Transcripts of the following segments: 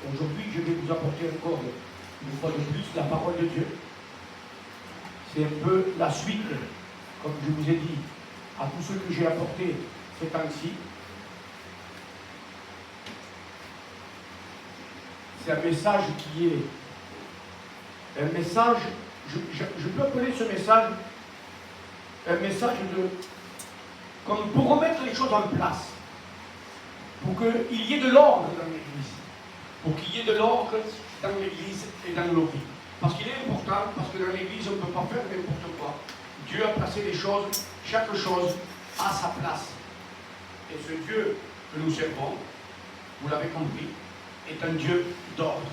Aujourd'hui, je vais vous apporter encore une fois de plus la parole de Dieu. C'est un peu la suite, comme je vous ai dit, à tout ce que j'ai apporté ces temps-ci. C'est un message qui est un message, je peux appeler ce message un message de, comme pour remettre les choses en place, pour qu'il y ait de l'ordre dans l'Église, pour qu'il y ait de l'ordre dans l'Église et dans nos vies. Parce qu'il est important, parce que dans l'Église, on ne peut pas faire n'importe quoi. Dieu a placé les choses, chaque chose à sa place. Et ce Dieu que nous servons, vous l'avez compris, est un Dieu d'ordre.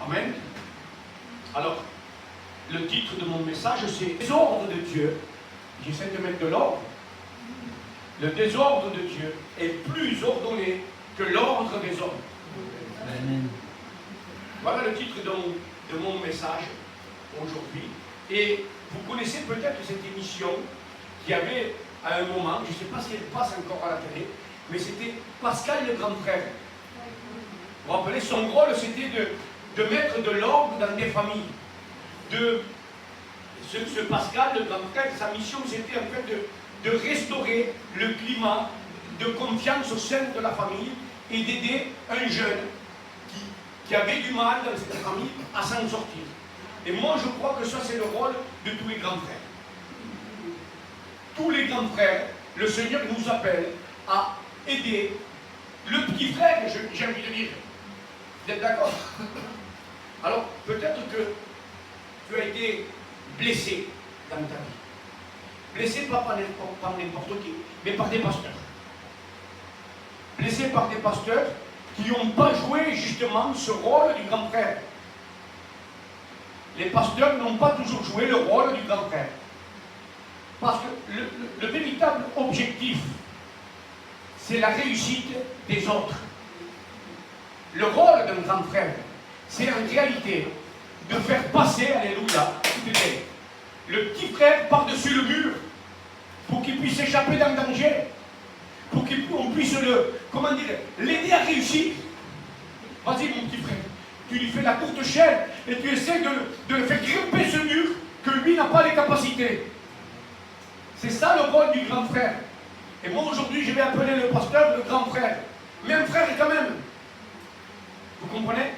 Amen. Alors, le titre de mon message, c'est « Désordre de Dieu ». J'essaie de mettre de l'ordre. Le désordre de Dieu est plus ordonné que l'ordre des hommes. Amen. Voilà le titre de mon message aujourd'hui. Et vous connaissez peut-être cette émission qui avait à un moment, je ne sais pas si elle passe encore à la télé, mais c'était Pascal le grand frère. Vous vous rappelez, son rôle c'était de mettre de l'ordre dans des familles. Ce Pascal le grand frère, sa mission c'était en fait de restaurer le climat de confiance au sein de la famille et d'aider un jeune qui avait du mal dans cette famille à s'en sortir. Et moi je crois que ça c'est le rôle de tous les grands frères. Tous les grands frères, le Seigneur nous appelle à aider le petit frère, j'ai envie de dire. Vous êtes d'accord? Alors peut-être que tu as été blessé dans ta vie. Blessé pas par n'importe qui, mais par des pasteurs. Blessé par des pasteurs qui n'ont pas joué justement ce rôle du grand frère. Les pasteurs n'ont pas toujours joué le rôle du grand frère. Parce que le véritable objectif, c'est la réussite des autres. Le rôle d'un grand frère, c'est en réalité de faire passer, alléluia, le petit frère par-dessus le mur, pour qu'il puisse échapper d'un danger, pour qu'on puisse l'aider à réussir. Vas-y mon petit frère, tu lui fais la courte chaîne et tu essaies de le faire grimper ce mur que lui n'a pas les capacités. C'est ça le rôle du grand frère. Et moi aujourd'hui je vais appeler le pasteur le grand frère. Mais un frère quand même. Vous comprenez?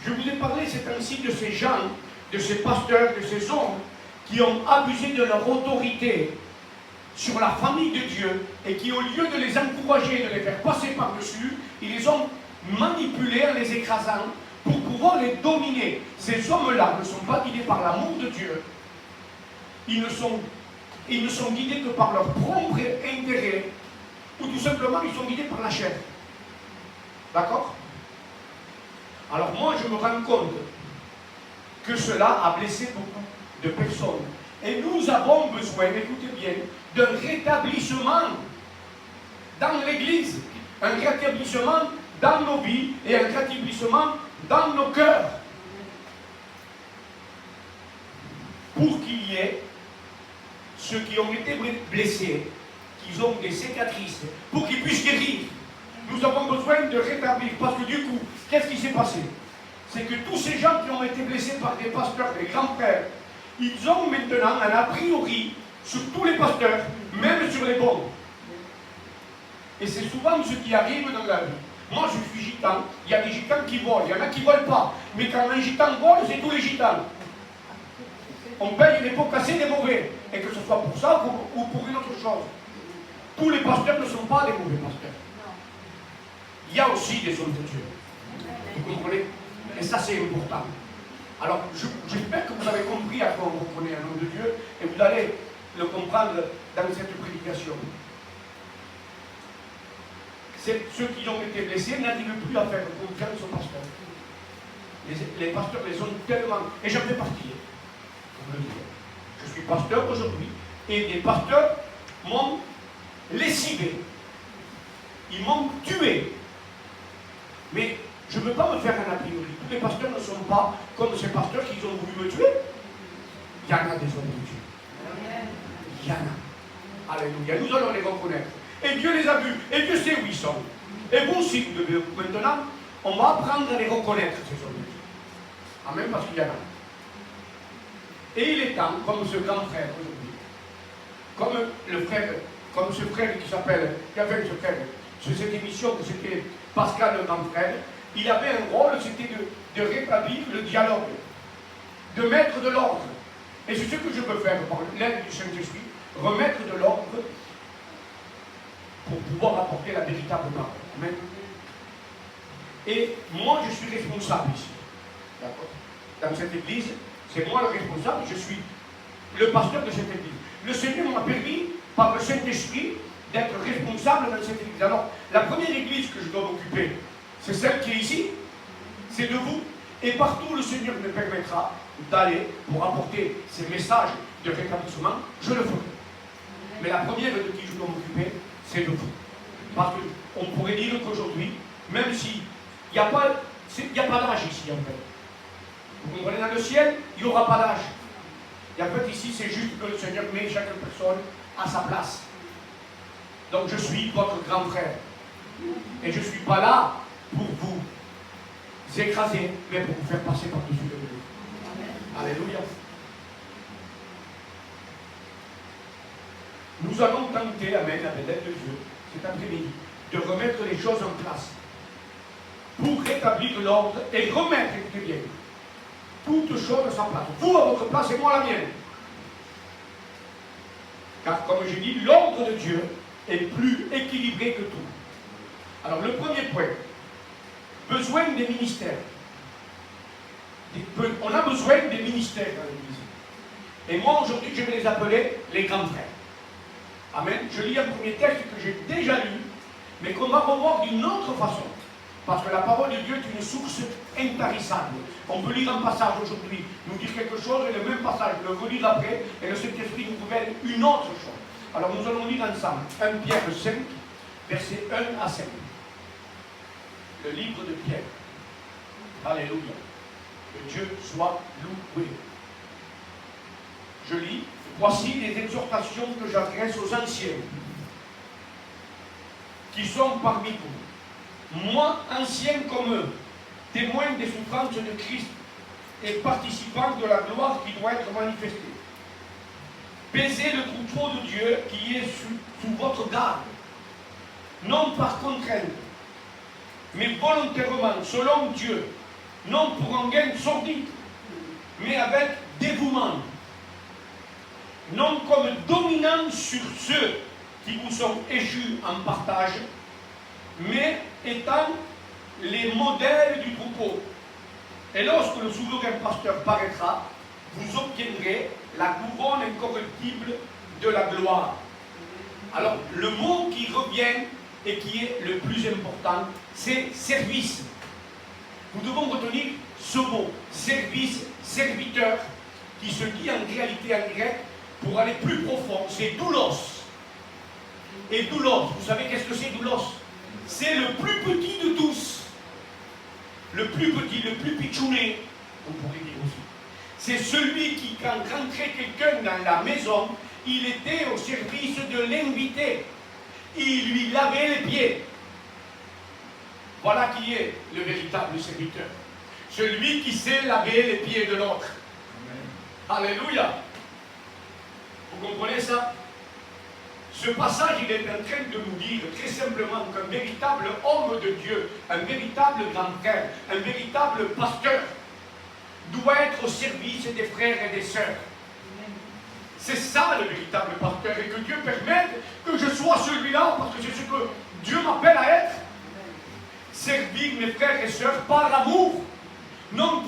Je vous ai parlé ces temps-ci de ces gens, de ces pasteurs, de ces hommes qui ont abusé de leur autorité sur la famille de Dieu et qui, au lieu de les encourager, de les faire passer par-dessus, ils les ont manipulés en les écrasant pour pouvoir les dominer. Ces hommes-là ne sont pas guidés par l'amour de Dieu. Ils ne sont guidés que par leur propre intérêt, ou tout simplement ils sont guidés par la chair. D'accord? Alors moi je me rends compte que cela a blessé beaucoup de personnes. Et nous avons besoin, écoutez bien, d'un rétablissement dans l'Église, un rétablissement dans nos vies et un rétablissement dans nos cœurs. Pour qu'il y ait ceux qui ont été blessés, qui ont des cicatrices, pour qu'ils puissent guérir. Nous avons besoin de rétablir, parce que du coup, qu'est-ce qui s'est passé? C'est que tous ces gens qui ont été blessés par des pasteurs, des grands-pères, ils ont maintenant un a priori sur tous les pasteurs, même sur les bons. Et c'est souvent ce qui arrive dans la vie. Moi je suis gitan, il y a des gitans qui volent, il y en a qui ne volent pas. Mais quand un gitan vole, c'est tous les gitans. On paye des pots cassés des mauvais. Et que ce soit pour ça ou pour une autre chose. Tous les pasteurs ne sont pas des mauvais pasteurs. Il y a aussi des hommes de Dieu. Vous comprenez? Et ça c'est important. Alors j'espère que vous avez compris à quoi on reconnaît un homme de Dieu et vous allez le comprendre dans cette prédication. Ceux qui ont été blessés n'arrivent plus à faire confiance aux pasteurs. Les pasteurs les ont tellement... Et j'en fais partie. Je suis pasteur aujourd'hui et des pasteurs m'ont lessivé. Ils m'ont tué. Mais je ne veux pas me faire un a priori. Tous les pasteurs ne sont pas comme ces pasteurs qui ont voulu me tuer. Il y en a des hommes de Dieu. Il y en a. Alléluia. Nous allons les reconnaître. Et Dieu les a vus. Et Dieu sait où ils sont. Et vous aussi, vous devez maintenant, on va apprendre à les reconnaître, ces hommes de Dieu. Amen, parce qu'il y en a. Et il est temps, comme ce grand frère aujourd'hui, comme ce frère qui avait ce frère, sur cette émission, que c'était Pascal le grand frère, il avait un rôle, c'était de rétablir le dialogue, de mettre de l'ordre. Et c'est ce que je peux faire par l'aide du Saint-Esprit, remettre de l'ordre pour pouvoir apporter la véritable parole. Amen. Et moi, je suis responsable ici. D'accord? Dans cette église, c'est moi le responsable, je suis le pasteur de cette église. Le Seigneur m'a permis, par le Saint-Esprit, d'être responsable dans cette église. Alors, la première église que je dois m'occuper, c'est celle qui est ici, c'est de vous. Et partout, le Seigneur me permettra d'aller pour apporter ces messages de rétablissement, je le ferai. Mais la première de qui je dois m'occuper, c'est de vous. Parce qu'on pourrait dire qu'aujourd'hui, même s'il n'y a pas d'âge ici, en fait. Vous comprenez, dans le ciel, il n'y aura pas d'âge. Et en fait, ici, c'est juste que le Seigneur met chaque personne à sa place. Donc, je suis votre grand frère. Et je ne suis pas là pour vous écraser, mais pour vous faire passer par-dessus le mur. Alléluia. Nous allons tenter, amen, avec l'aide de Dieu, cet après-midi, de remettre les choses en place pour rétablir l'ordre et remettre, écoutez bien, toutes choses à sa place. Vous à votre place et moi la mienne. Car comme je dis, l'ordre de Dieu est plus équilibré que tout. Alors le premier point, besoin des ministères. On a besoin des ministères dans l'Église. Et moi aujourd'hui, je vais les appeler les grands frères. Amen. Je lis un premier texte que j'ai déjà lu, mais qu'on va revoir d'une autre façon. Parce que la parole de Dieu est une source intarissable. On peut lire un passage aujourd'hui, nous dire quelque chose, et le même passage, le relire après, et le Saint-Esprit nous révèle une autre chose. Alors nous allons lire ensemble 1 Pierre 5, versets 1 à 5. Le livre de Pierre. Alléluia. Que Dieu soit loué. Je lis. Voici les exhortations que j'adresse aux anciens qui sont parmi vous. Moi, ancien comme eux, témoin des souffrances de Christ et participant de la gloire qui doit être manifestée. Baisez le troupeau de Dieu qui est sous votre garde, non par contrainte, mais volontairement, selon Dieu, non pour un gain sordide, mais avec dévouement. Non comme dominant sur ceux qui vous sont échus en partage, mais étant les modèles du troupeau. Et lorsque le souverain pasteur paraîtra, vous obtiendrez la couronne incorruptible de la gloire. Alors, le mot qui revient et qui est le plus important, c'est service. Nous devons retenir ce mot, service, serviteur, qui se dit en réalité en grec, pour aller plus profond, c'est doulos. Et doulos, vous savez qu'est-ce que c'est doulos? C'est le plus petit de tous. Le plus petit, le plus pitchouné, on pourrait dire aussi. C'est celui qui, quand rentrait quelqu'un dans la maison, il était au service de l'invité. Il lui lavait les pieds. Voilà qui est le véritable serviteur. Celui qui sait laver les pieds de l'autre. Alléluia. Vous comprenez ça? Ce passage, il est en train de nous dire très simplement qu'un véritable homme de Dieu, un véritable grand frère, un véritable pasteur, doit être au service des frères et des sœurs. C'est ça le véritable pasteur, et que Dieu permette que je sois celui-là, parce que c'est ce que Dieu m'appelle à être. Servir mes frères et sœurs par amour, non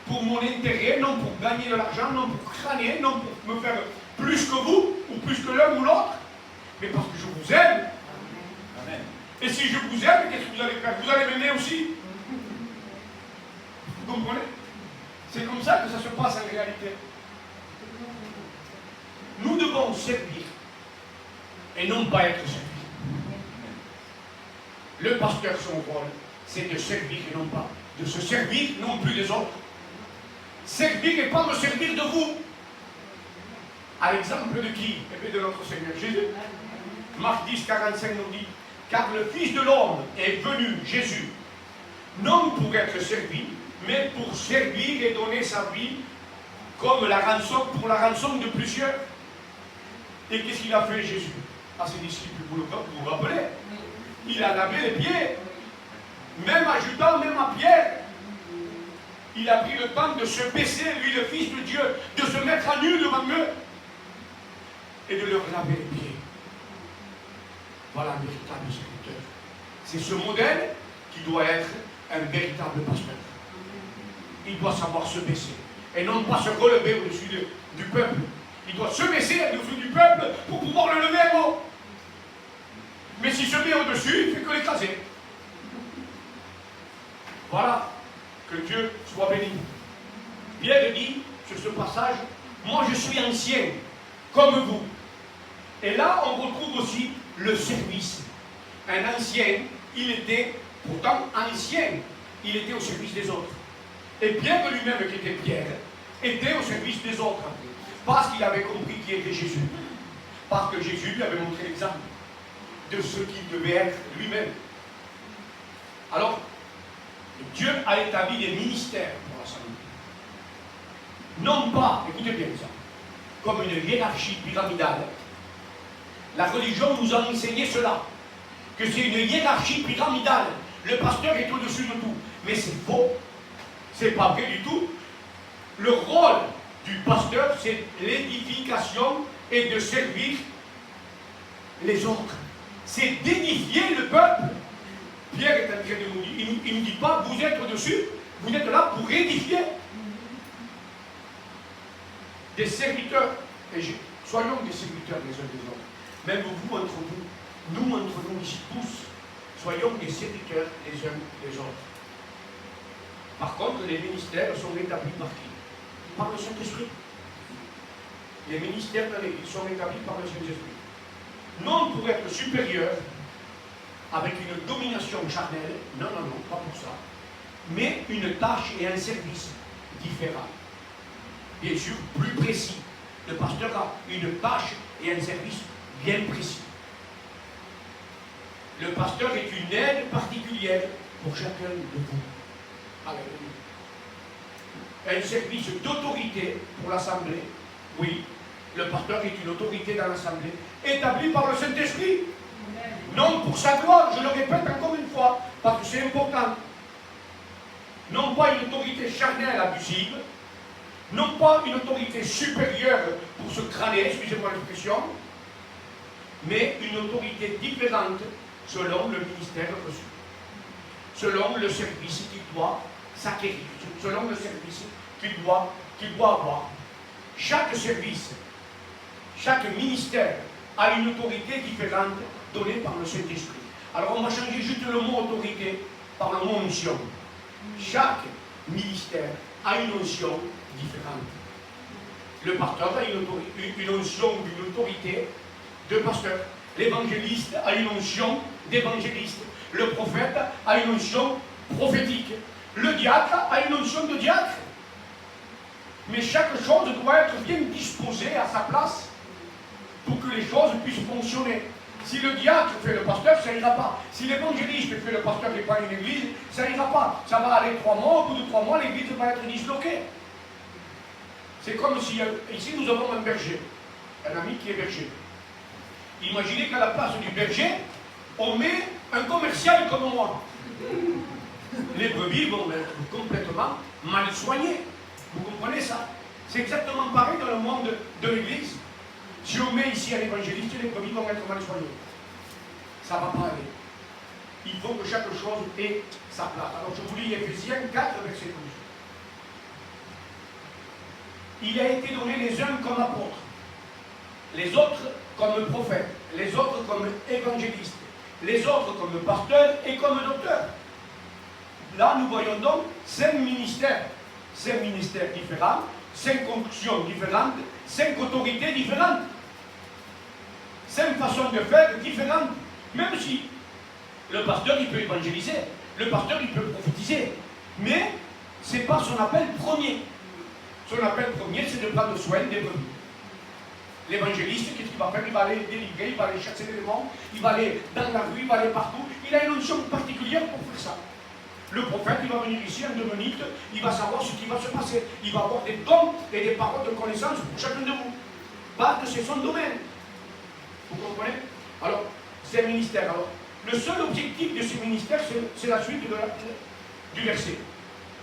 pour mon intérêt, non pour gagner de l'argent, non pour crâner, non pour me faire plus que vous, ou plus que l'un ou l'autre, mais parce que je vous aime. Amen. Et si je vous aime, qu'est-ce que vous allez faire? Vous allez m'aimer aussi. Vous comprenez? C'est comme ça que ça se passe en réalité. Nous devons servir et non pas être servis. Le pasteur, son rôle, c'est de servir et non pas de se servir non plus des autres. Servir et pas me servir de vous. À l'exemple de qui? Eh bien de notre Seigneur Jésus. Marc 10, 45 nous dit, Car le Fils de l'homme est venu, Jésus, non pour être servi, mais pour servir et donner sa vie comme la rançon, pour la rançon de plusieurs. Et qu'est-ce qu'il a fait, Jésus, à ses disciples? Vous vous rappelez? Il a lavé les pieds, même à Judas, même à Pierre. Il a pris le temps de se baisser, lui, le Fils de Dieu, de se mettre à nu devant eux et de leur laver les pieds. Voilà un véritable serviteur. C'est ce modèle qui doit être un véritable pasteur. Il doit savoir se baisser et non pas se relever au-dessus du peuple. Il doit se baisser au-dessus du peuple pour pouvoir le lever à haut. Mais s'il se met au-dessus, il ne fait que l'écraser. Voilà. Que Dieu soit béni. Pierre dit sur ce passage, moi je suis ancien, comme vous. Et là, on retrouve aussi le service. Un ancien, il était pourtant ancien, il était au service des autres. Et Pierre lui-même, qui était Pierre, était au service des autres. Parce qu'il avait compris qui était Jésus. Parce que Jésus lui avait montré l'exemple de ce qu'il devait être lui-même. Alors, Dieu a établi des ministères pour l'Assemblée. Non pas, écoutez bien ça, comme une hiérarchie pyramidale. La religion nous a enseigné cela, que c'est une hiérarchie pyramidale. Le pasteur est au-dessus de tout. Mais c'est faux. C'est pas vrai du tout. Le rôle du pasteur, c'est l'édification et de servir les autres. C'est d'édifier le peuple. Pierre est en train de nous dire, il ne dit pas, vous êtes au-dessus, vous êtes là pour édifier. Des serviteurs, et soyons des serviteurs les uns des autres. Même vous entre vous, nous entre nous ici tous, soyons des serviteurs les uns des autres. Par contre, les ministères sont établis par qui? Par le Saint-Esprit. Les ministères de l'Église sont établis par le Saint-Esprit. Non pour être supérieurs, avec une domination charnelle, non, pas pour ça, mais une tâche et un service différents. Bien sûr, plus précis. Le pasteur a une tâche et un service bien précis. Le pasteur est une aide particulière pour chacun de vous. Alléluia. Un service d'autorité pour l'Assemblée. Oui, le pasteur est une autorité dans l'Assemblée, établie par le Saint-Esprit. Non pour sa gloire, je le répète encore une fois, parce que c'est important. Non pas une autorité charnelle abusive, non pas une autorité supérieure pour se crâner, excusez-moi l'expression, mais une autorité différente selon le ministère reçu, selon le service qu'il doit s'acquérir, selon le service qu'il doit avoir. Chaque service, chaque ministère a une autorité différente donnée par le Saint-Esprit. Alors on va changer juste le mot autorité par le mot onction. Chaque ministère a une onction différente. Le pasteur a une onction d'une autorité de pasteur. L'évangéliste a une onction d'évangéliste. Le prophète a une onction prophétique. Le diacre a une onction de diacre. Mais chaque chose doit être bien disposée à sa place pour que les choses puissent fonctionner. Si le diacre fait le pasteur, ça n'ira pas. Si l'évangéliste fait le pasteur et pas une église, ça n'ira pas. Ça va aller 3 mois, au bout de 3 mois, l'église va être disloquée. C'est comme si, ici nous avons un berger, un ami qui est berger. Imaginez qu'à la place du berger, on met un commercial comme moi. Les brebis vont être complètement mal soignées. Vous comprenez ça? C'est exactement pareil dans le monde de l'église. Si on met ici un évangéliste, les brebis vont être mal soignées. Ça ne va pas aller. Il faut que chaque chose ait sa place. Alors je vous lis Éphésiens 4, verset 12. Il a été donné les uns comme apôtres, les autres comme prophètes, les autres comme évangélistes, les autres comme pasteurs et comme docteurs. Là, nous voyons donc 5 ministères différents, 5 fonctions différentes, 5 autorités différentes, 5 façons de faire différentes. Même si le pasteur, il peut évangéliser, le pasteur, il peut prophétiser, mais ce n'est pas son appel premier. Son appel premier, c'est de prendre soin des brebis. L'évangéliste, qu'est-ce qu'il va faire? Il va aller délivrer, il va aller chasser les démons, il va aller dans la rue, il va aller partout. Il a une onction particulière pour faire ça. Le prophète, il va venir ici en 2 minutes, il va savoir ce qui va se passer. Il va avoir des dons et des paroles de connaissance pour chacun de vous. Parce que c'est son domaine. Vous comprenez? Alors, c'est un ministère. Alors, le seul objectif de ce ministère, c'est la suite du verset.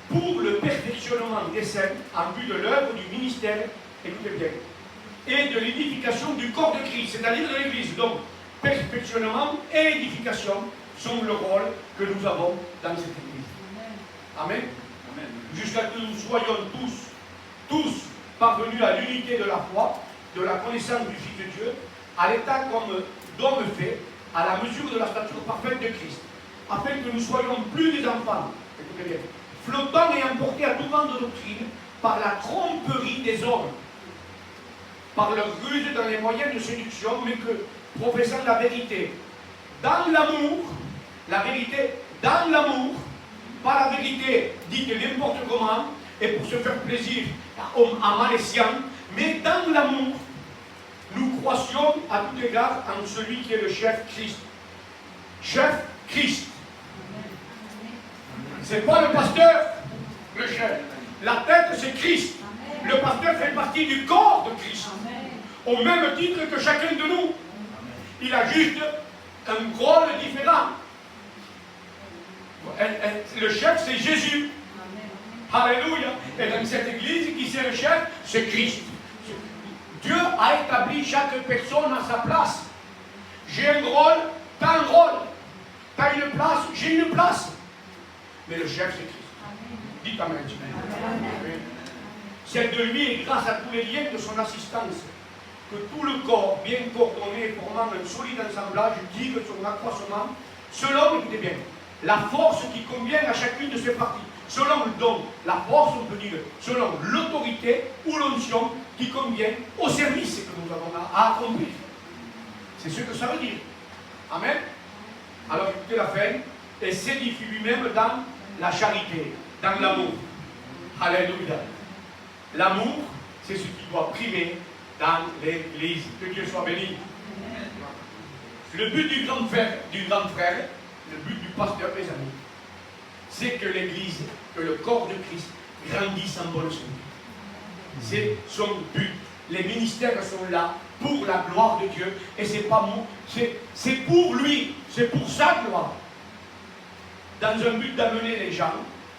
Pour le perfectionnement des saints, en vue de l'œuvre du ministère, écoutez bien, et de l'édification du corps de Christ, c'est-à-dire de l'Église. Donc, perfectionnement et édification sont le rôle que nous avons dans cette Église. Amen. Amen. Jusqu'à ce que nous soyons tous parvenus à l'unité de la foi, de la connaissance du Fils de Dieu, à l'état comme d'homme fait, à la mesure de la stature parfaite de Christ, afin que nous soyons plus des enfants, écoutez bien, flottants et emportés à tout vent de doctrine par la tromperie des hommes, par leur ruse dans les moyens de séduction, mais que, professant la vérité dans l'amour, la vérité dans l'amour, pas la vérité dite n'importe comment, et pour se faire plaisir à mal escient, mais dans l'amour, nous croissions à tout égard en celui qui est le chef Christ. Chef Christ. C'est pas le pasteur, le chef. La tête, c'est Christ. Le pasteur fait partie du corps de Christ. Au même titre que chacun de nous. Il a juste un rôle différent. Le chef, c'est Jésus. Alléluia. Et dans cette église, qui c'est le chef? C'est Christ. Dieu a établi chaque personne à sa place. J'ai un rôle, tu as un rôle. Tu as une place, j'ai une place. Mais le chef, c'est Christ. Dites Amen. C'est de lui et grâce à tous les liens de son assistance que tout le corps, bien coordonné, formant un solide assemblage, tire son accroissement, selon, écoutez bien, la force qui convient à chacune de ses parties. Selon le don, la force, on peut dire, selon l'autorité ou l'onction qui convient au service que nous avons à accomplir. C'est ce que ça veut dire. Amen. Alors écoutez la fin. Et s'édifie lui-même dans la charité, dans l'amour. Alléluia. L'amour, c'est ce qui doit primer dans l'Église. Que Dieu soit béni. Le but du grand frère, le but du pasteur, mes amis, c'est que l'Église, que le corps de Christ grandisse en bonne santé. C'est son but. Les ministères sont là pour la gloire de Dieu et c'est pas moi, c'est pour lui, c'est pour sa gloire. Dans un but d'amener les gens,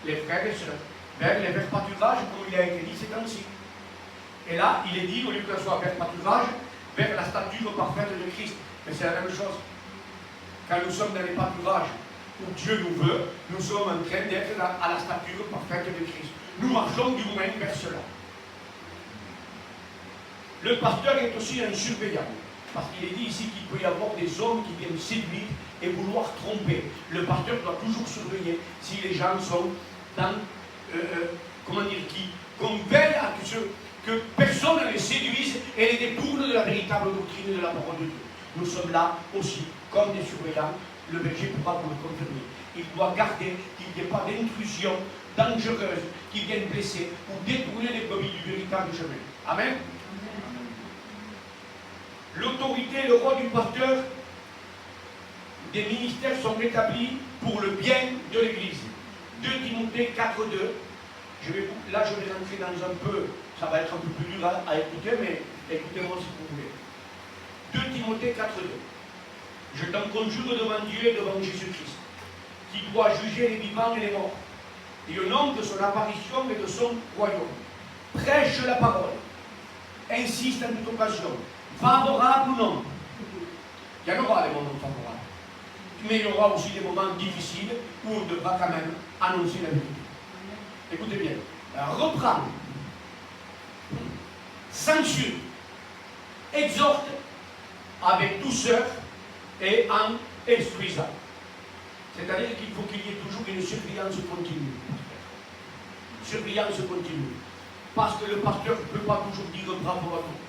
les frères et sœurs, vers les vers pâturages, comme il a été dit ces temps-ci. Et là, il est dit, au lieu que ce soit vers pâturage, vers la stature parfaite de Christ. Mais c'est la même chose. Quand nous sommes dans les pâturages où Dieu nous veut, nous sommes en train d'être à la stature parfaite de Christ. Nous marchons du moins vers cela. Le pasteur est aussi un surveillant. Parce qu'il est dit ici qu'il peut y avoir des hommes qui viennent séduire et vouloir tromper. Le pasteur doit toujours surveiller si les gens sont dans, qu'on veille à que personne ne les séduise et les détourne de la véritable doctrine de la parole de Dieu. Nous sommes là aussi comme des surveillants. Le berger pourra vous le confirmer. Il doit garder qu'il n'y ait pas d'intrusion dangereuse qui vienne blesser ou détourner les brebis du véritable chemin. Amen. L'autorité et le rôle du pasteur des ministères sont établis pour le bien de l'Église. 2 Timothée 4,2. Là, je vais rentrer dans un peu, ça va être un peu plus dur à écouter, mais écoutez-moi si vous voulez. 2 Timothée 4,2. Je t'en conjure devant Dieu et devant Jésus-Christ, qui doit juger les vivants et les morts, et au nom de son apparition et de son royaume. Prêche la parole, insiste en toute occasion, favorable ou non. Il y en aura des moments favorables. Mais il y aura aussi des moments difficiles où on devra quand même annoncer la vérité. Écoutez bien. Reprendre, censure, exhorte avec douceur et en instruisant. C'est-à-dire qu'il faut qu'il y ait toujours une surveillance continue. Surveillance continue. Parce que le pasteur ne peut pas toujours dire bravo à tout.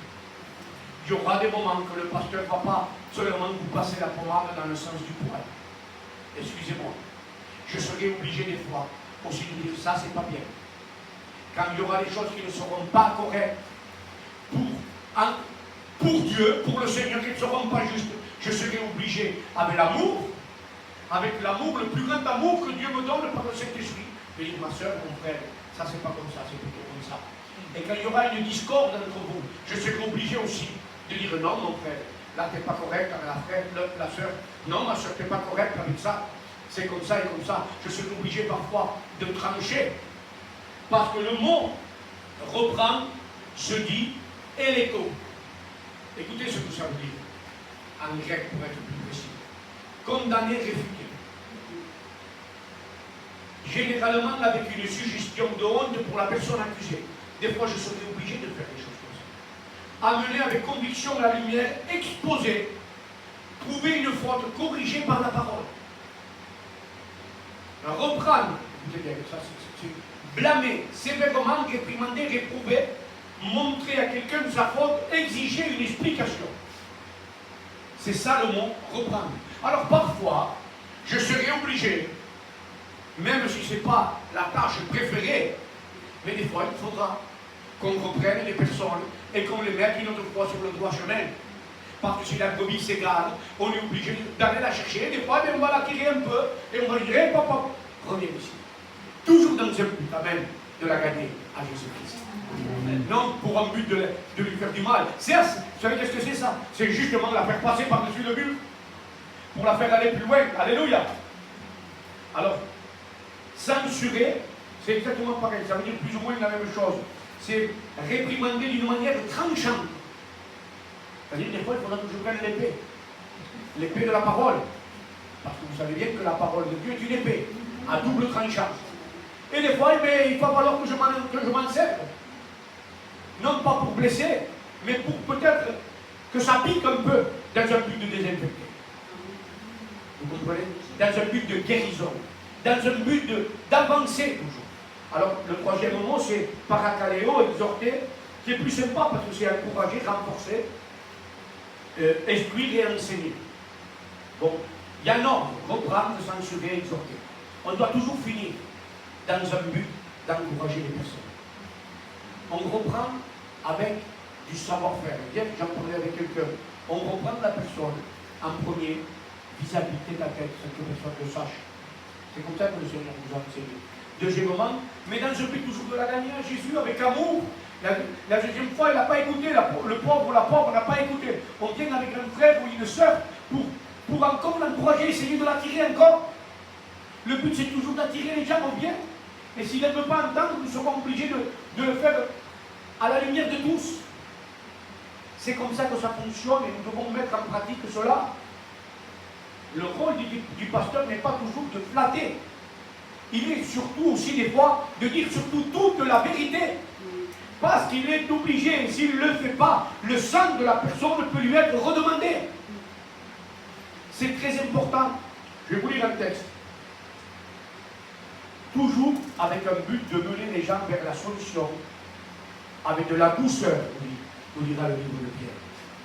Il y aura des moments que le pasteur ne va pas seulement vous passer la pommade dans le sens du poil. Excusez-moi. Je serai obligé des fois aussi de dire ça, c'est pas bien. Quand il y aura des choses qui ne seront pas correctes pour Dieu, pour le Seigneur, qu'ils ne seront pas justes. Je serai obligé, avec l'amour le plus grand amour que Dieu me donne par le Saint-Esprit, de dire, ma soeur, mon frère, ça c'est pas comme ça, c'est plutôt comme ça. Et quand il y aura une discorde entre vous, je serai obligé aussi de dire, non, mon frère, là tu n'es pas correct avec la soeur, non, ma soeur, tu n'es pas correct avec ça, c'est comme ça et comme ça. Je serai obligé parfois de trancher, parce que le mot reprend, se dit, éléco. Écoutez ce que ça veut dire, en grec pour être plus précis. Condamner, réfuter. Généralement avec une suggestion de honte pour la personne accusée. Des fois, je serais obligé de faire des choses comme ça. Amener avec conviction la lumière, exposer, trouver une faute, corrigée par la parole. Reprendre, écoutez bien, ça c'est blâmer, sévèrement, réprimander, réprouver, montrer à quelqu'un sa faute, exiger une explication. C'est ça le mot reprendre. Alors parfois, je serai obligé, même si ce n'est pas la tâche préférée, mais des fois il faudra qu'on reprenne les personnes et qu'on les mette une autre fois sur le droit chemin. Parce que si la brebis s'égare, on est obligé d'aller la chercher. Des fois, on va la tirer un peu et on va lui dire, hey, papa, reviens ici. Toujours dans un but, amen, de la gagner à Jésus-Christ. Non pour un but de lui faire du mal. Vous savez qu'est-ce que c'est ça? C'est justement la faire passer par-dessus le but pour la faire aller plus loin. Alléluia. Alors, censurer, c'est exactement pareil. Ça veut dire plus ou moins la même chose. C'est réprimander d'une manière tranchante. C'est-à-dire, des fois, il faudra que je prenne l'épée. L'épée de la parole. Parce que vous savez bien que la parole de Dieu est une épée, à double tranchant. Et des fois, il va falloir que je m'en serve. Non pas pour blesser, mais pour peut-être que ça pique un peu dans un but de désinfecter. Vous comprenez? Dans un but de guérison, dans un but d'avancer toujours. Alors, le troisième mot, c'est paracaléo, exhorter, qui est plus sympa parce que c'est encourager, renforcer, instruire et enseigner. Bon, il y a un ordre, reprendre, censurer, exhorter. On doit toujours finir dans un but d'encourager les personnes. On reprend avec du savoir-faire. Bien que j'en parlais avec quelqu'un, on reprend la personne en premier vis-à-vis de tête à tête, cette personne le sache. C'est comme ça que le Seigneur nous a enseigné. Deuxièmement, mais dans ce but toujours de la gagner à Jésus avec amour. La deuxième fois, il n'a pas écouté, le pauvre ou la pauvre n'a pas écouté. On vient avec un frère ou une sœur pour encore l'encourager, essayer de l'attirer encore. Le but, c'est toujours d'attirer les gens au bien. Et s'il ne veut pas entendre, nous serons obligés de le faire à la lumière de tous. C'est comme ça que ça fonctionne et nous devons mettre en pratique cela. Le rôle du pasteur n'est pas toujours de flatter. Il est surtout aussi des fois de dire surtout toute la vérité. Parce qu'il est obligé, s'il ne le fait pas, le sang de la personne peut lui être redemandé. C'est très important. Je vais vous lire un texte. Toujours avec un but de mener les gens vers la solution, avec de la douceur, nous dira le livre de Pierre.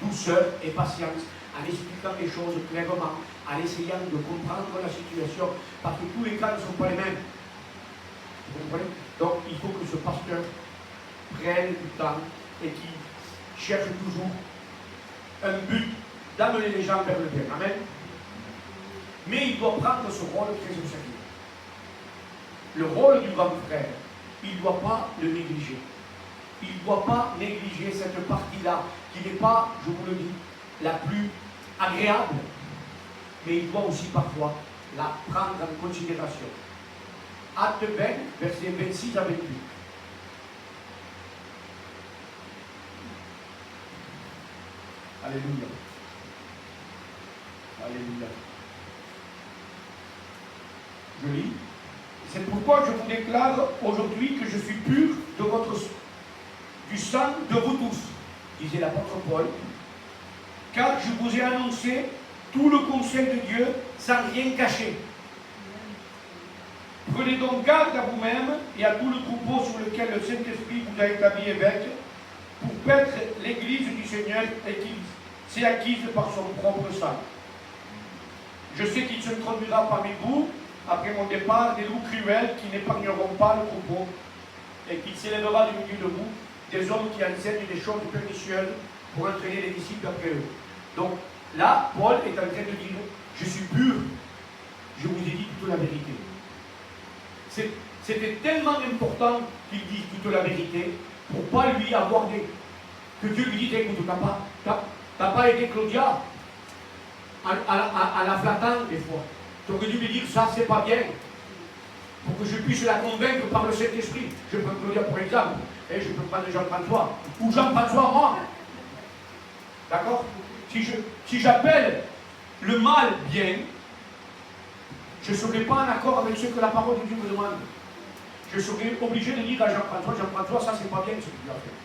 Douceur et patience, en expliquant les choses clairement, en essayant de comprendre la situation, parce que tous les cas ne sont pas les mêmes. Vous comprenez? Donc il faut que ce pasteur prenne du temps et qu'il cherche toujours un but d'amener les gens vers le bien. Amen. Mais il doit prendre ce rôle très au sérieux. Le rôle du grand frère, il ne doit pas le négliger. Il ne doit pas négliger cette partie-là, qui n'est pas, je vous le dis, la plus agréable, mais il doit aussi parfois la prendre en considération. Acte 20, versets 26 à 28. Alléluia. Alléluia. Je lis. C'est pourquoi je vous déclare aujourd'hui que je suis pur du sang de vous tous, disait l'apôtre Paul, car je vous ai annoncé tout le conseil de Dieu sans rien cacher. Prenez donc garde à vous-même et à tout le troupeau sur lequel le Saint-Esprit vous a établi évêque, pour paître l'Église du Seigneur et qu'il s'est acquise par son propre sang. Je sais qu'il s'introduira parmi vous, après mon départ, des loups cruels qui n'épargneront pas le troupeau, et qu'il s'élèvera du milieu de vous des hommes qui enseignent des choses pernicieuses pour entraîner les disciples après eux. Donc là, Paul est en train de dire, je suis pur, je vous ai dit toute la vérité. C'était tellement important qu'il dise toute la vérité pour ne pas lui avoir des... Que Dieu lui dise, écoute, t'as pas aidé Claudia à la flattant des fois. Tu aurais dû lui dire, ça c'est pas bien. Pour que je puisse la convaincre par le Saint-Esprit. Je peux Claudia pour exemple, et je peux prendre Jean-François, ou Jean-François moi. D'accord? Si j'appelle le mal bien, je ne serai pas en accord avec ce que la parole de Dieu me demande. Je serai obligé de dire à Jean-François, ça c'est pas bien ce que tu as fait.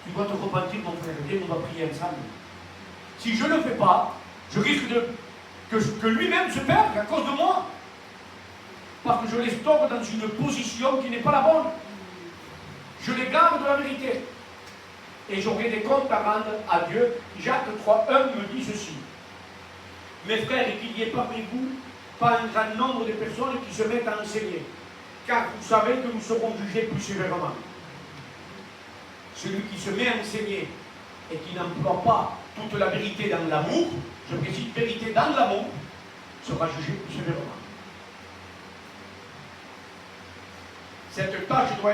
Tu dois te repentir, mon frère, viens, on va prier ensemble. Si je ne le fais pas, je risque que lui-même se perde à cause de moi. Parce que je les stocke dans une position qui n'est pas la bonne. Je les garde de la vérité. Et j'aurai des comptes à rendre à Dieu. Jacques 3:1 me dit ceci. Mes frères, et qu'il n'y ait parmi vous pas un grand nombre de personnes qui se mettent à enseigner. Car vous savez que nous serons jugés plus sévèrement. Celui qui se met à enseigner et qui n'emploie pas toute la vérité dans l'amour, je précise vérité dans l'amour, sera jugé plus sévèrement. Cette tâche doit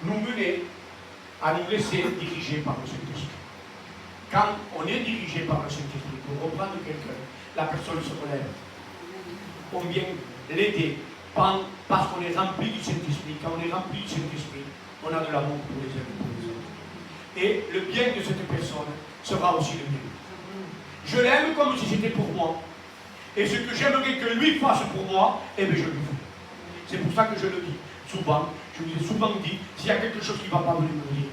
nous mener à nous laisser diriger par le Saint-Esprit. Quand on est dirigé par le Saint-Esprit, pour reprendre quelqu'un, la personne se relève. On vient l'aider parce qu'on est rempli du Saint-Esprit. Quand on est rempli du Saint-Esprit, on a de l'amour pour les uns et pour les autres. Et le bien de cette personne sera aussi le mien. Je l'aime comme si c'était pour moi. Et ce que j'aimerais que lui fasse pour moi, eh bien je le fais. C'est pour ça que je le dis souvent. Je vous ai souvent dit, s'il y a quelque chose qui ne va pas, venir me le dire.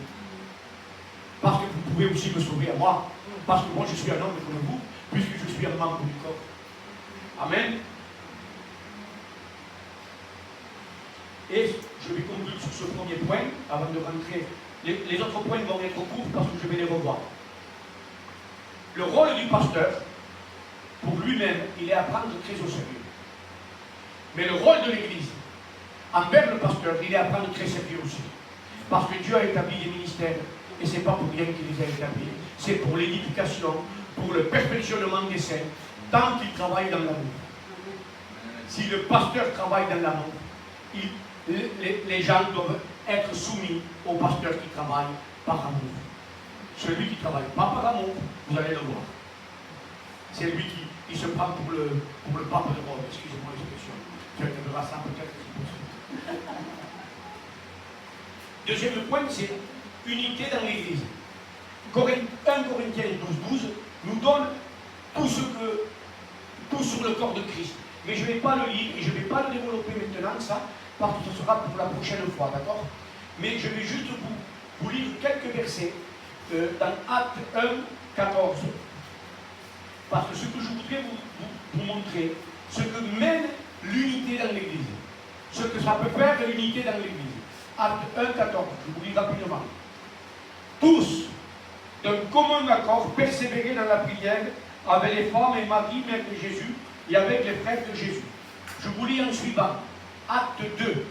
Parce que vous pouvez aussi me sauver à moi. Parce que moi je suis un homme comme vous, puisque je suis un membre du corps. Amen. Et je vais conclure sur ce premier point, avant de rentrer. Les autres points vont être courts parce que je vais les revoir. Le rôle du pasteur, pour lui-même, il est à prendre très au sérieux. Mais le rôle de l'Église, envers le pasteur, il est à prendre très sérieux aussi. Parce que Dieu a établi des ministères, et ce n'est pas pour rien qu'il les a établis. C'est pour l'édification, pour le perfectionnement des saints, tant qu'ils travaillent dans l'amour. Si le pasteur travaille dans l'amour, les gens doivent être soumis au pasteur qui travaille par amour. Celui qui ne travaille pas par amour, vous allez le voir. C'est lui qui se prend pour le pape de Rome, excusez-moi l'expression. Tu verras ça peut-être si possible. Deuxième point, c'est unité dans l'Église. 1 Corinthiens 12:12 nous donne tout sur le corps de Christ. Mais je ne vais pas le lire et je ne vais pas le développer maintenant, ça, parce que ce sera pour la prochaine fois, d'accord? Mais je vais juste vous lire quelques versets dans Actes 1:14. Parce que ce que je voudrais vous montrer, ce que mène l'unité dans l'Église, ce que ça peut faire l'unité dans l'Église. Acte 1:14, je vous lis rapidement. Tous, d'un commun accord, persévérer dans la prière avec les femmes et Marie, mère de Jésus, et avec les frères de Jésus. Je vous lis en suivant. Acte 2.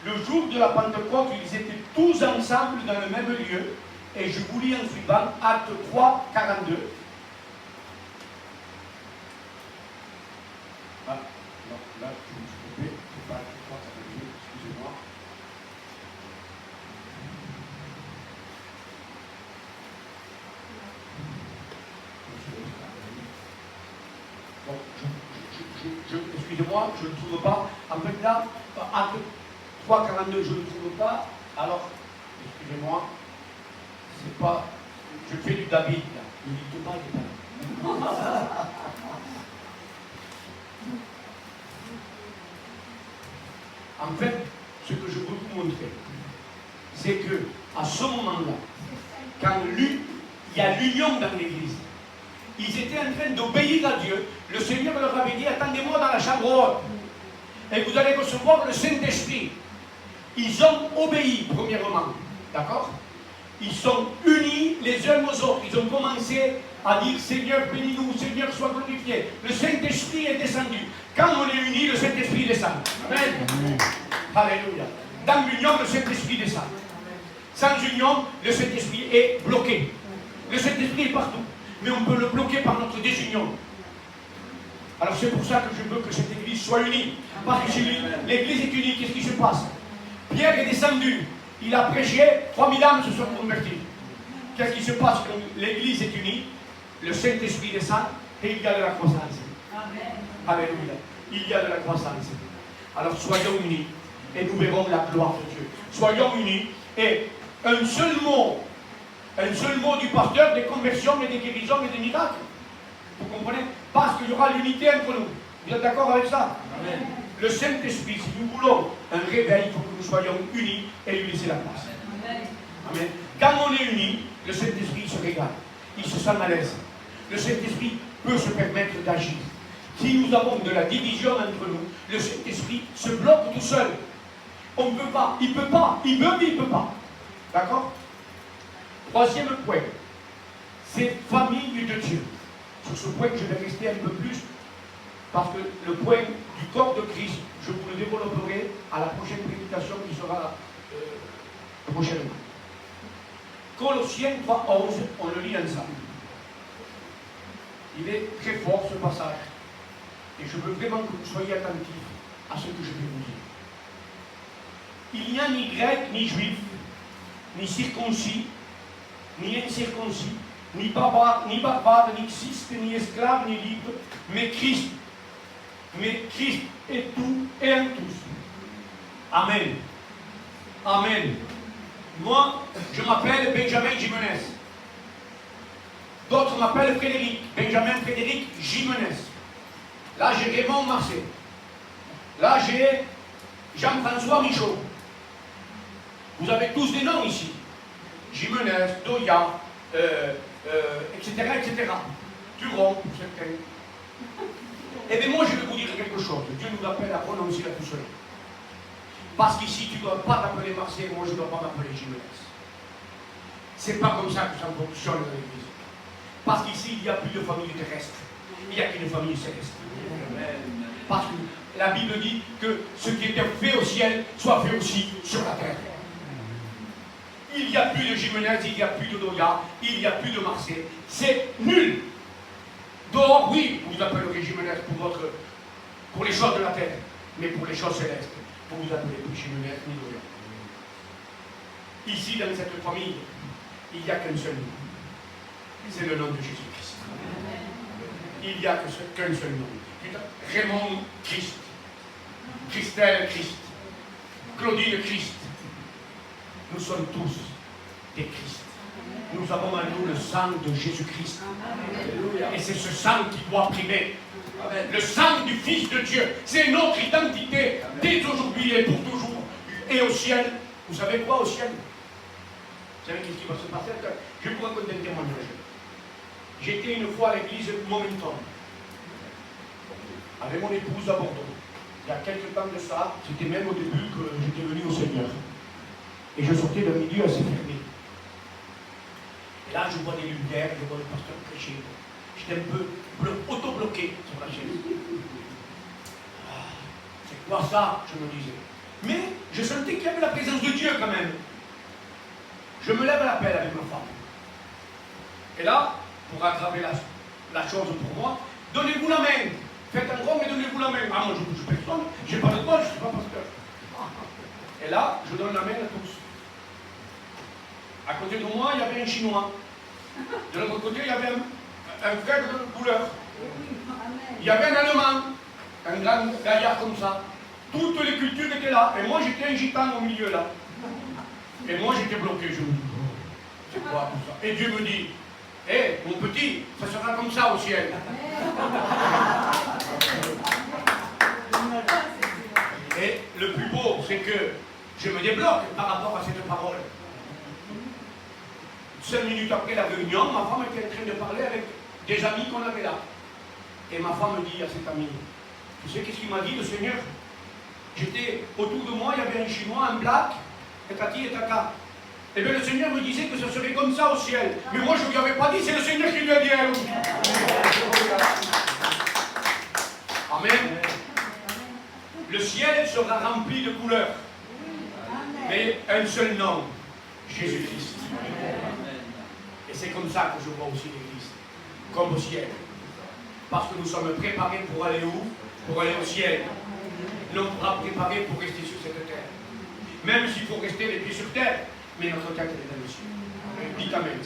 Le jour de la Pentecôte, ils étaient tous ensemble dans le même lieu. Et je vous lis en suivant. Acte 3:42. Ah, non, là, je me suis trompé. C'est pas Acte 3:42, excusez-moi. Bon, excusez-moi, je ne le trouve pas. En fait, là, Acte 3:42, je ne le trouve pas. Alors, excusez-moi, c'est pas. Je fais du David, là. Il ne dit pas, il est pas. En fait, ce que je veux vous montrer, c'est que à ce moment-là, quand il y a l'union dans l'Église, ils étaient en train d'obéir à Dieu. Le Seigneur leur avait dit, attendez-moi dans la chambre haute, et vous allez recevoir le Saint-Esprit. Ils ont obéi, premièrement, d'accord? Ils sont unis les uns aux autres. Ils ont commencé à dire, Seigneur, bénis-nous, Seigneur, sois glorifié. Le Saint-Esprit est descendu. Quand on est unis, le Saint-Esprit descend. Amen. Alléluia. Dans l'union, le Saint-Esprit descend. Sans union, le Saint-Esprit est bloqué. Le Saint-Esprit est partout, mais on peut le bloquer par notre désunion. Alors c'est pour ça que je veux que cette église soit unie. Parce que si l'église est unie, qu'est-ce qui se passe? Pierre est descendu, il a prêché, 3000 âmes se sont converties. Qu'est-ce qui se passe quand l'église est unie? Le Saint-Esprit descend et il y a de la croissance. Amen. Alléluia. Il y a de la croissance. Alors soyons unis et nous verrons la gloire de Dieu. Soyons unis et un seul mot du pasteur, des conversions et des guérisons et des miracles. Vous comprenez? Parce qu'il y aura l'unité entre nous. Vous êtes d'accord avec ça? Amen. Le Saint-Esprit, si nous voulons un réveil, il faut que nous soyons unis et lui laisser la place. Amen. Amen. Quand on est unis, le Saint-Esprit se régale. Il se sent à l'aise. Le Saint-Esprit peut se permettre d'agir. Si nous avons de la division entre nous, le Saint-Esprit se bloque tout seul. On ne peut pas, il ne peut pas, il veut mais il ne peut pas. D'accord? Troisième point, c'est famille de Dieu. Sur ce point, je vais rester un peu plus, parce que le point du corps de Christ, je vous le développerai à la prochaine prédication qui sera prochainement. Colossiens 3:11, on le lit ensemble. Il est très fort ce passage. Et je veux vraiment que vous soyez attentifs à ce que je vais vous dire. Il n'y a ni grec, ni juif, ni circoncis, ni incirconcis, ni barbare, ni xiste, ni esclave, ni libre, mais Christ. Mais Christ est tout et en tous. Amen. Amen. Moi, je m'appelle Benjamin Jimenez. D'autres m'appellent Frédéric. Benjamin Frédéric Jimenez. Là, j'ai Raymond Marcet. Là, j'ai Jean-François Michaud. Vous avez tous des noms ici. Jimenez, Doya, etc., etc. Turon, pour certains. Eh bien, moi, je vais vous dire quelque chose. Dieu nous appelle à prononcer la tout seul. Parce qu'ici, tu ne dois pas t'appeler Marseille, moi, je ne dois pas m'appeler Jimenez. C'est pas comme ça que ça fonctionne dans l'Église. Parce qu'ici, il n'y a plus de famille terrestre. Il n'y a qu'une famille céleste. Parce que la Bible dit que ce qui était fait au ciel soit fait aussi sur la terre. Il n'y a plus de Jimenez, il n'y a plus de Doya, il n'y a plus de Marseille. C'est nul. Dehors, oui, vous appellerez Jimenez pour les choses de la terre, mais pour les choses célestes, vous vous appelez plus Jimenez ni Doya. Ici, dans cette famille, il n'y a qu'un seul nom. C'est le nom de Jésus-Christ. Il n'y a qu'un seul nom. Raymond Christ. Christelle Christ. Claudine Christ. Nous sommes tous des Christ. Nous avons en nous le sang de Jésus-Christ. Et c'est ce sang qui doit primer. Le sang du Fils de Dieu. C'est notre identité dès aujourd'hui et pour toujours. Et au ciel, vous savez quoi au ciel? Vous savez qu'est-ce qui va se passer? Je vais vous raconter un témoignage. J'étais une fois à l'église Momentum, avec mon épouse à Bordeaux. Il y a quelques temps de ça, c'était même au début que j'étais venu au Seigneur. Et je sortais d'un milieu assez fermé. Et là, je vois des lumières, je vois le pasteur prêcher. J'étais un peu auto-bloqué sur la chaise. Ah, c'est quoi ça, je me disais. Mais je sentais qu'il y avait la présence de Dieu quand même. Je me lève à l'appel avec ma femme. Et là, pour aggraver la chose pour moi, donnez-vous la main. Faites un rond et donnez-vous la main. Ah, moi, je ne touche personne. Je n'ai pas de droit, je ne suis pas pasteur. Et là, je donne la main à tous. À côté de moi, il y avait un Chinois. De l'autre côté, il y avait un frère de couleur. Il y avait un Allemand, un grand gaillard comme ça. Toutes les cultures étaient là. Et moi, j'étais un gitan au milieu là. Et moi, j'étais bloqué. Je me dis, c'est quoi tout ça? Et Dieu me dit, hé, mon petit, ça sera comme ça au ciel. Et le plus beau, c'est que je me débloque par rapport à cette parole. 5 minutes après la réunion, ma femme était en train de parler avec des amis qu'on avait là. Et ma femme me dit à cet ami, tu sais qu'est-ce qu'il m'a dit le Seigneur? J'étais autour de moi, il y avait un Chinois, un black, et tati et tata. Et bien le Seigneur me disait que ça serait comme ça au ciel. Mais moi je ne lui avais pas dit, c'est le Seigneur qui lui a dit à lui. Amen. Le ciel sera rempli de couleurs. Mais un seul nom, Jésus-Christ. Et c'est comme ça que je vois aussi l'Église, comme au ciel. Parce que nous sommes préparés pour aller où? Pour aller au ciel. Non pas préparés pour rester sur cette terre. Même s'il faut rester les pieds sur terre, mais notre tête est dans le ciel. Dites Amen.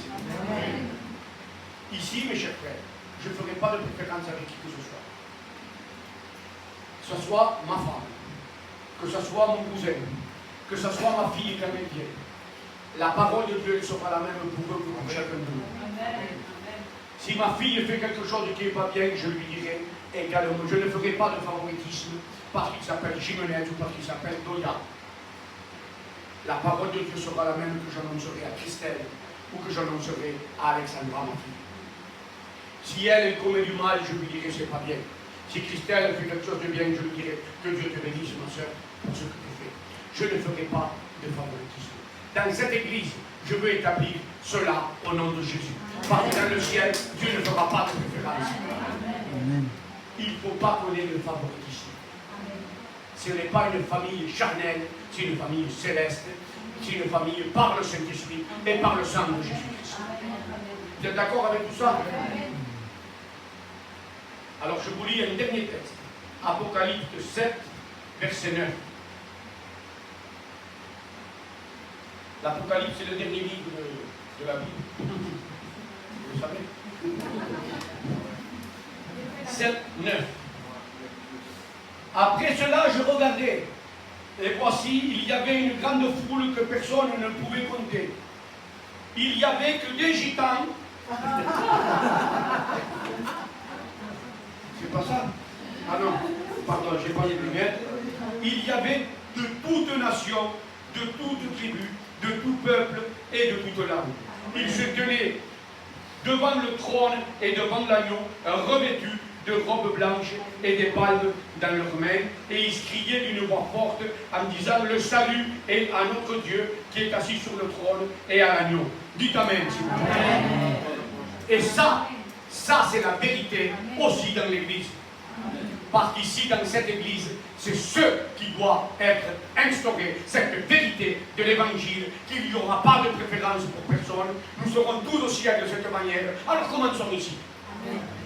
Ici, mes chers frères, je ne ferai pas de préférence avec qui que ce soit. Que ce soit ma femme, que ce soit mon cousin, que ce soit ma fille quand elle vient. La parole de Dieu ne sera la même pour eux que pour chacun de nous. Si ma fille fait quelque chose qui n'est pas bien, je lui dirai également. Je ne ferai pas de favoritisme parce qu'il s'appelle Jimenez ou parce qu'il s'appelle Doya. La parole de Dieu sera la même que j'annoncerai à Christelle ou que j'annoncerai à Alexandra, ma fille. Si elle commet du mal, je lui dirai c'est pas bien. Si Christelle fait quelque chose de bien, je lui dirai que Dieu te bénisse, ma soeur, pour ce que tu fais. Je ne ferai pas de favoritisme. Dans cette église, je veux établir cela au nom de Jésus. Parce que dans le ciel, Dieu ne fera pas de préférence. Il ne faut pas qu'on ait le favoritisme. Ce n'est pas une famille charnelle, c'est une famille céleste, c'est une famille par le Saint-Esprit et par le sang de Jésus-Christ. Vous êtes d'accord avec tout ça? Alors je vous lis un dernier texte. Apocalypse 7, verset 9. L'Apocalypse, c'est le dernier livre de la Bible. Vous le savez? 7, 9. Après cela, je regardais, et voici, il y avait une grande foule que personne ne pouvait compter. Il n'y avait que des gitans. C'est pas ça? Ah non, pardon, j'ai pas les lunettes. Il y avait de toute nation, de toute tribu, de tout peuple et de toute langue. Ils se tenaient devant le trône et devant l'agneau, revêtus de robes blanches et des palmes dans leurs mains, et ils criaient d'une voix forte en disant: le salut est à notre Dieu qui est assis sur le trône et à l'agneau. Dites Amen, s'il vous plaît. Et ça c'est la vérité aussi dans l'Église. Parce qu'ici, dans cette Église, c'est ce qui doit être instauré, cette vérité de l'Évangile, qu'il n'y aura pas de préférence pour personne. Nous serons tous au ciel de cette manière. Alors commençons ici.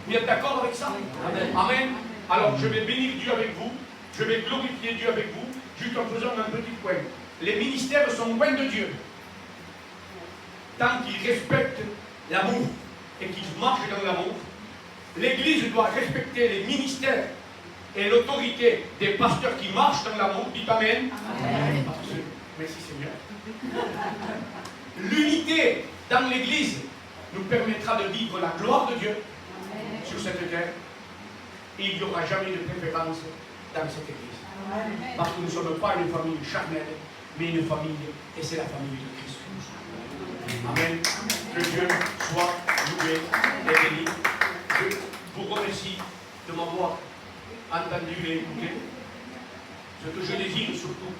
Vous êtes d'accord avec ça? Amen. Amen. Alors je vais bénir Dieu avec vous, je vais glorifier Dieu avec vous, juste en faisant un petit point. Les ministères sont loin de Dieu. Tant qu'ils respectent l'amour et qu'ils marchent dans l'amour, l'Église doit respecter les ministères et l'autorité des pasteurs qui marchent dans l'amour. Dites Amen. Amen. Merci Seigneur. L'unité dans l'Église nous permettra de vivre la gloire de Dieu sur cette terre. Et il n'y aura jamais de préférence dans cette Église. Parce que nous ne sommes pas une famille charnelle, mais une famille, et c'est la famille de Christ. Amen. Que Dieu soit loué et béni. Je vous remercie de m'avoir entendu et écouté. Ce que je désire surtout.